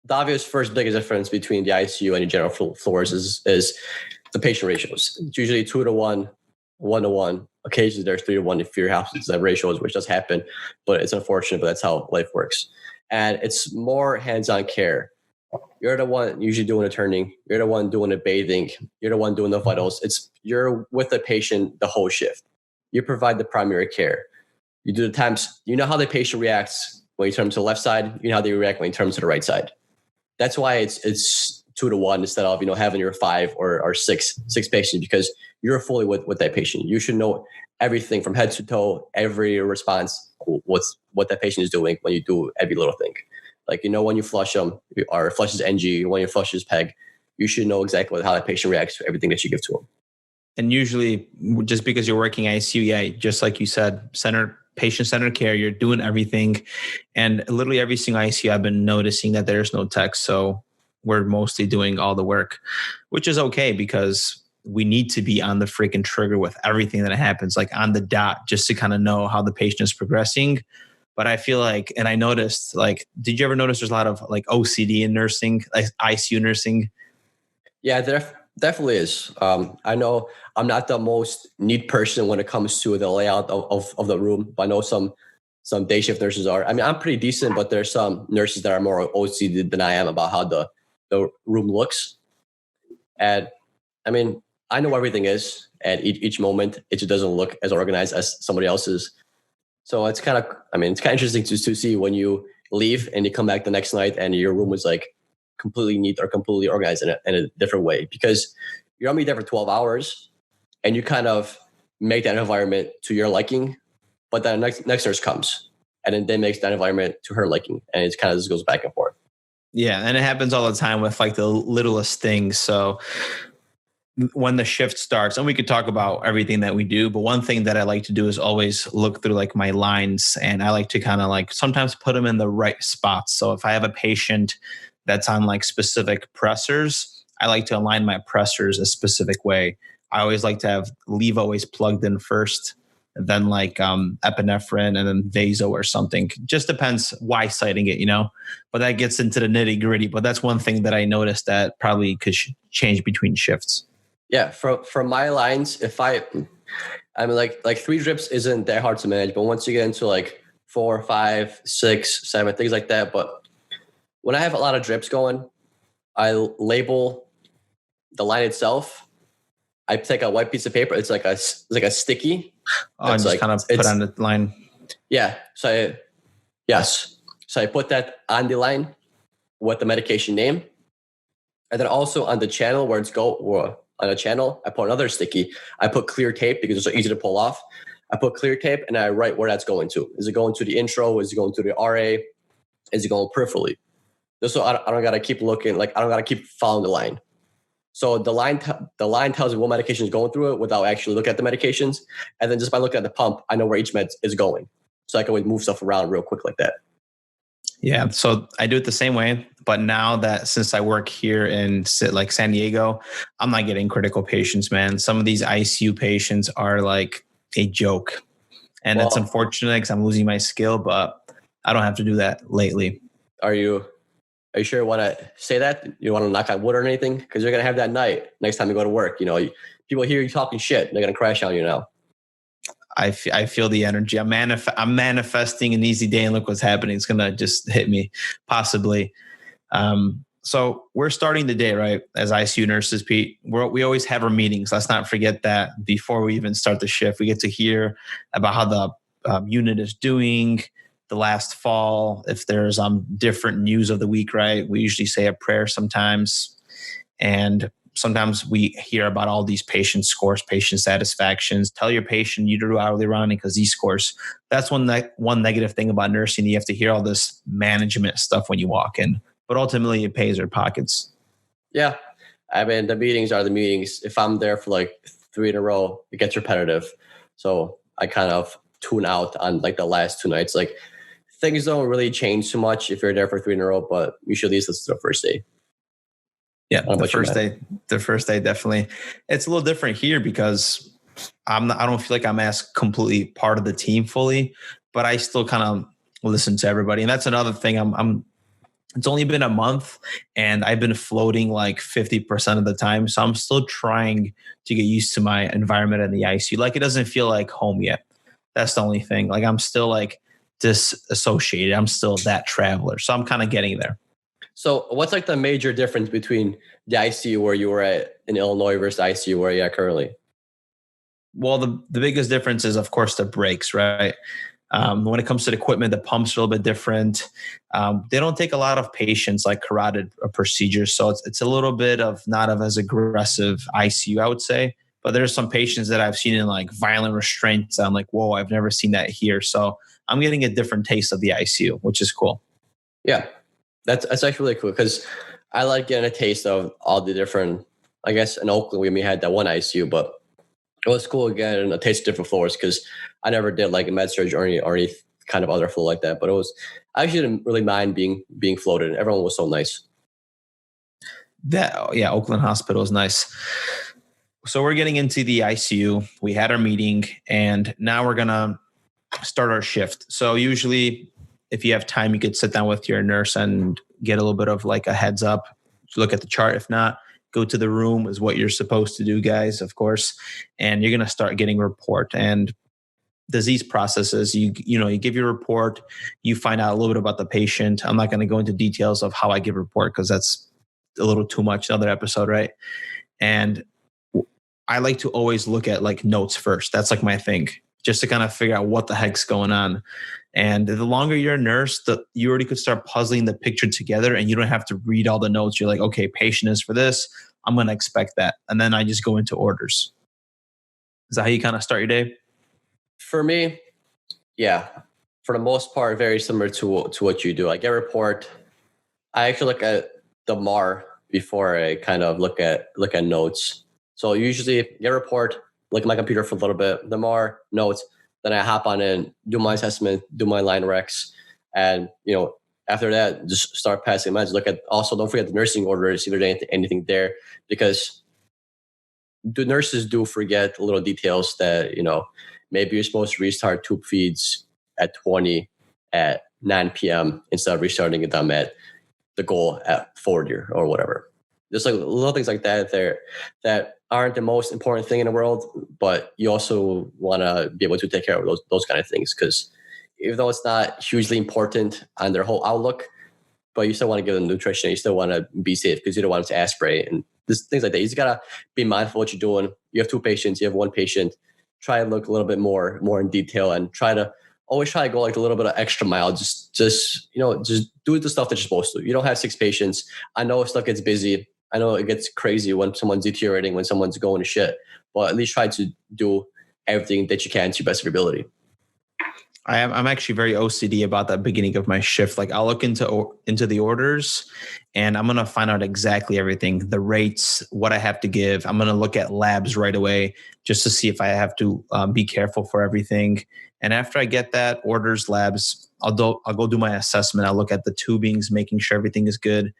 the obvious first biggest difference between the ICU and the general floors is the patient ratios. It's usually 2-to-1, 1-to-1. Occasionally there's 3-to-1 if your house have ratios, which does happen, but it's unfortunate, but that's how life works. And it's more hands-on care. You're the one usually doing the turning. You're the one doing the bathing. You're the one doing the vitals. You're with the patient the whole shift. You provide the primary care. You do the times. You know how the patient reacts when you turn them to the left side. You know how they react when you turn them to the right side. That's why it's 2-to-1 instead of having your 5 or six patients, because you're fully with that patient. You should know everything from head to toe, every response, what that patient is doing when you do every little thing. Like, when you flush them or flushes NG, when you flushes PEG, you should know exactly how that patient reacts to everything that you give to them. And usually, just because you're working ICU, just like you said, patient-centered care, you're doing everything. And literally every single ICU, I've been noticing that there's no tech. So we're mostly doing all the work, which is okay because we need to be on the freaking trigger with everything that happens, like on the dot, just to kind of know how the patient is progressing. But I feel like, and I noticed, like, did you ever notice there's a lot of like OCD in nursing, like ICU nursing? Yeah, there definitely is. I know I'm not the most neat person when it comes to the layout of the room, but I know some day shift nurses are. I mean, I'm pretty decent, but there's some nurses that are more OCD than I am about how the room looks. And I mean, I know everything is at each moment. It just doesn't look as organized as somebody else's. So it's kind of interesting to see when you leave and you come back the next night and your room was like completely neat or completely organized in a different way, because you're only there for 12 hours and you kind of make that environment to your liking, but then next nurse comes and then they make that environment to her liking, and it kind of just goes back and forth. Yeah, and it happens all the time with like the littlest things. So when the shift starts, and we could talk about everything that we do, but one thing that I like to do is always look through like my lines, and I like to kind of like sometimes put them in the right spots. So if I have a patient that's on like specific pressors, I like to align my pressors a specific way. I always like to have leave always plugged in first, then like epinephrine, and then vaso or something. Just depends why citing it, but that gets into the nitty gritty. But that's one thing that I noticed that probably could change between shifts. Yeah, from my lines, if I mean like 3 drips isn't that hard to manage, but once you get into like 4, 5, 6, 7, things like that. But when I have a lot of drips going, I label the line itself. I take a white piece of paper. It's like a sticky. Oh, and just kind of put on the line. Yeah. So I put that on the line with the medication name, and then also on the channel where it's on a channel, I put another sticky. I put clear tape because it's so easy to pull off. I put clear tape and I write where that's going to. Is it going to the intro? Is it going to the RA? Is it going peripherally? Just so I don't got to keep looking, like I don't got to keep following the line. So the line tells me what medication is going through it without actually looking at the medications. And then just by looking at the pump, I know where each med is going. So I can always move stuff around real quick like that. Yeah, so I do it the same way, but now that since I work here in like San Diego, I'm not getting critical patients, man. Some of these ICU patients are like a joke, and it's unfortunate because I'm losing my skill, but I don't have to do that lately. Are you sure you want to say that? You want to knock on wood or anything? Because you're gonna have that night next time you go to work. People hear you talking shit, they're gonna crash on you now. I feel the energy. I'm manifesting an easy day, and look what's happening. It's gonna just hit me, possibly. So we're starting the day, right? As ICU nurses, Pete, we always have our meetings. Let's not forget that before we even start the shift, we get to hear about how the unit is doing the last fall. If there's different news of the week, right? We usually say a prayer sometimes, and sometimes we hear about all these patient scores, patient satisfactions. Tell your patient you do hourly rounding because these scores. That's one negative thing about nursing. You have to hear all this management stuff when you walk in, but ultimately it pays their pockets. Yeah. I mean, the meetings are the meetings. If I'm there for like 3 in a row, it gets repetitive. So I kind of tune out on like the last 2 nights. Like things don't really change too much if you're there for 3 in a row, but you should at least listen to the first day. Yeah, the first day, definitely. It's a little different here because I don't feel like I'm as completely part of the team fully, but I still kind of listen to everybody. And that's another thing I'm It's only been a month and I've been floating like 50% of the time. So I'm still trying to get used to my environment in the ICU. Like it doesn't feel like home yet. That's the only thing. Like I'm still like disassociated. I'm still that traveler. So I'm kind of getting there. So what's like the major difference between the ICU where you were at in Illinois versus the ICU where you're at currently? Well, the biggest difference is, of course, the brakes, right? When it comes to the equipment, the pumps are a little bit different. They don't take a lot of patients like carotid procedures. So it's a little bit of not of as aggressive ICU, I would say. But there's some patients that I've seen in like violent restraints. I'm like, whoa, I've never seen that here. So I'm getting a different taste of the ICU, which is cool. Yeah, that's actually really cool because I like getting a taste of all the different, I guess in Oakland, we had that one ICU, but it was cool getting a taste of different floors because I never did like a med surg or any kind of other floor like that. But I actually didn't really mind being floated. Everyone was so nice. Oakland Hospital is nice. So we're getting into the ICU. We had our meeting and now we're going to start our shift. So usually if you have time, you could sit down with your nurse and get a little bit of like a heads up, look at the chart. If not, go to the room is what you're supposed to do, guys, of course. And you're going to start getting a report and disease processes. You give your report, you find out a little bit about the patient. I'm not going to go into details of how I give a report because that's a little too much, another episode, right? And I like to always look at like notes first. That's like my thing, just to kind of figure out what the heck's going on. And the longer you're a nurse, you already could start puzzling the picture together and you don't have to read all the notes. You're like, okay, patient is for this. I'm going to expect that. And then I just go into orders. Is that how you kind of start your day? For me, yeah. For the most part, very similar to what you do. I get a report. I actually look at the MAR before I kind of look at notes. So usually get a report, look at my computer for a little bit, the MAR, notes, then I hop on in, do my assessment, do my line recs, and after that, just start passing meds. Also don't forget the nursing orders, if there's anything there, because the nurses do forget little details that, maybe you're supposed to restart tube feeds at 20 at 9 p.m. instead of restarting them at the goal at 40 or whatever. Just like little things like that there that aren't the most important thing in the world, but you also want to be able to take care of those kind of things, because even though it's not hugely important on their whole outlook, but you still want to give them nutrition, you still want to be safe because you don't want them to aspirate and things like that. You just gotta be mindful of what you're doing. You have two patients, you have one patient. Try to look a little bit more in detail and always try to go like a little bit of extra mile. Just do the stuff that you're supposed to. You don't have 6 patients. I know stuff gets busy. I know it gets crazy when someone's deteriorating, when someone's going to shit, but at least try to do everything that you can to your best of your ability. I'm actually very OCD about that beginning of my shift. Like I'll look into the orders and I'm going to find out exactly everything, the rates, what I have to give. I'm going to look at labs right away just to see if I have to be careful for everything. And after I get that, orders, labs, I'll go do my assessment. I'll look at the tubings, making sure everything is good.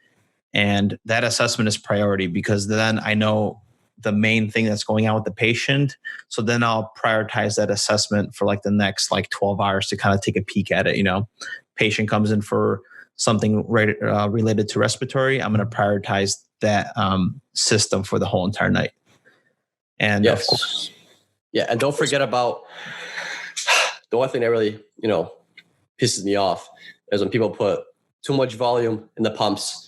And that assessment is priority because then I know the main thing that's going on with the patient. So then I'll prioritize that assessment for like the next 12 hours to kind of take a peek at it. Patient comes in for something related to respiratory. I'm going to prioritize that system for the whole entire night. And yes. Of course, yeah. And don't forget about the one thing that really, pisses me off is when people put too much volume in the pumps.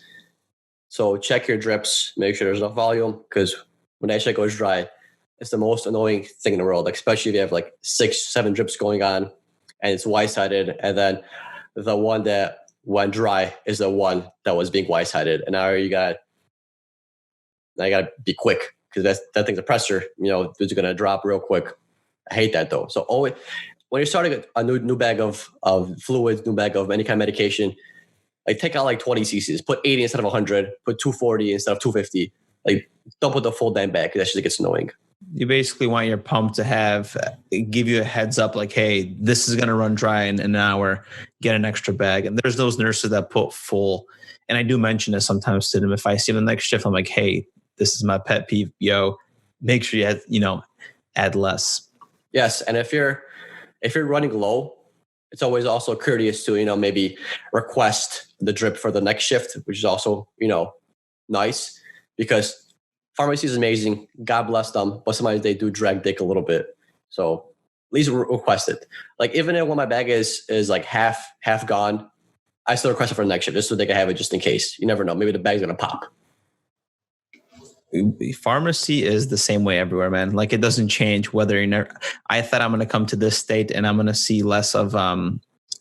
So check your drips, make sure there's enough volume, because when that shit goes dry, it's the most annoying thing in the world, especially if you have 6, 7 drips going on and it's Y-sided. And then the one that went dry is the one that was being Y-sided. And now you got to be quick because that thing's a pressure, it's going to drop real quick. I hate that though. So always, when you're starting a new bag of fluids, new bag of any kind of medication, take out 20 cc's, put 80 instead of 100, put 240 instead of 250. Don't put the full damn bag because that shit gets annoying. You basically want your pump to give you a heads up hey, this is going to run dry in an hour, get an extra bag. And there's those nurses that put full. And I do mention this sometimes to them. If I see them the next shift, I'm like, hey, this is my pet peeve. Make sure you add less. Yes. And if you're running low, it's always also courteous to, maybe request the drip for the next shift, which is also, nice, because pharmacy is amazing. God bless them. But sometimes they do drag dick a little bit. So at least request it. Like even when my bag is like half gone, I still request it for the next shift just so they can have it just in case. You never know. Maybe the bag's going to pop. Pharmacy is the same way everywhere, man. Like it doesn't change whether you're never. I thought I'm going to come to this state and I'm going to see less of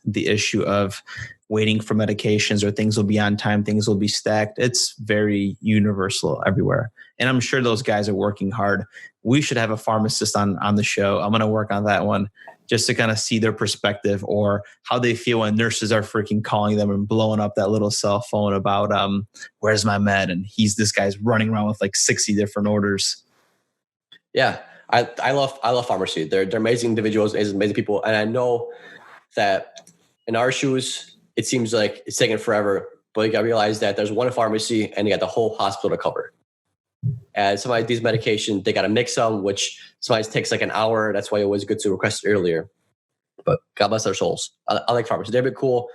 the issue of waiting for medications, or things will be on time, things will be stacked. It's very universal everywhere. And I'm sure those guys are working hard. We should have a pharmacist on the show. I'm going to work on that one just to kind of see their perspective, or how they feel when nurses are freaking calling them and blowing up that little cell phone about where's my med, and this guy's running around with like 60 different orders. Yeah, I love pharmacy. They're amazing individuals, amazing people, and I know that in our shoes it seems like it's taking forever, but you got to realize that there's one pharmacy and you got the whole hospital to cover. And sometimes these medications, they got to mix them, which sometimes takes like an hour. That's why it was good to request it earlier. But God bless their souls. I like pharmacy. They've been cool.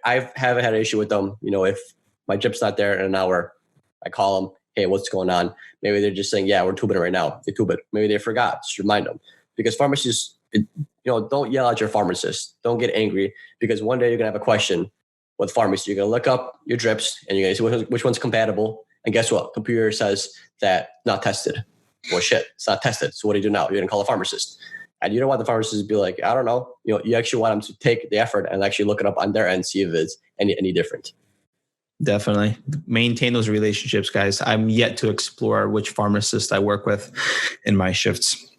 I haven't had an issue with them. If my drip's not there in an hour, I call them, hey, what's going on? Maybe they're just saying, yeah, we're tubing it right now. They tube it. Maybe they forgot. Just remind them. Because pharmacists, don't yell at your pharmacist. Don't get angry, because one day you're going to have a question with pharmacy. You're going to look up your drips and you're going to see which one's compatible. And guess what? Computer says that not tested. Well, shit, it's not tested. So what do you do now? You're going to call a pharmacist. And you don't want the pharmacist to be like, I don't know. You actually want them to take the effort and actually look it up on their end, see if it's any different. Definitely. Maintain those relationships, guys. I'm yet to explore which pharmacist I work with in my shifts.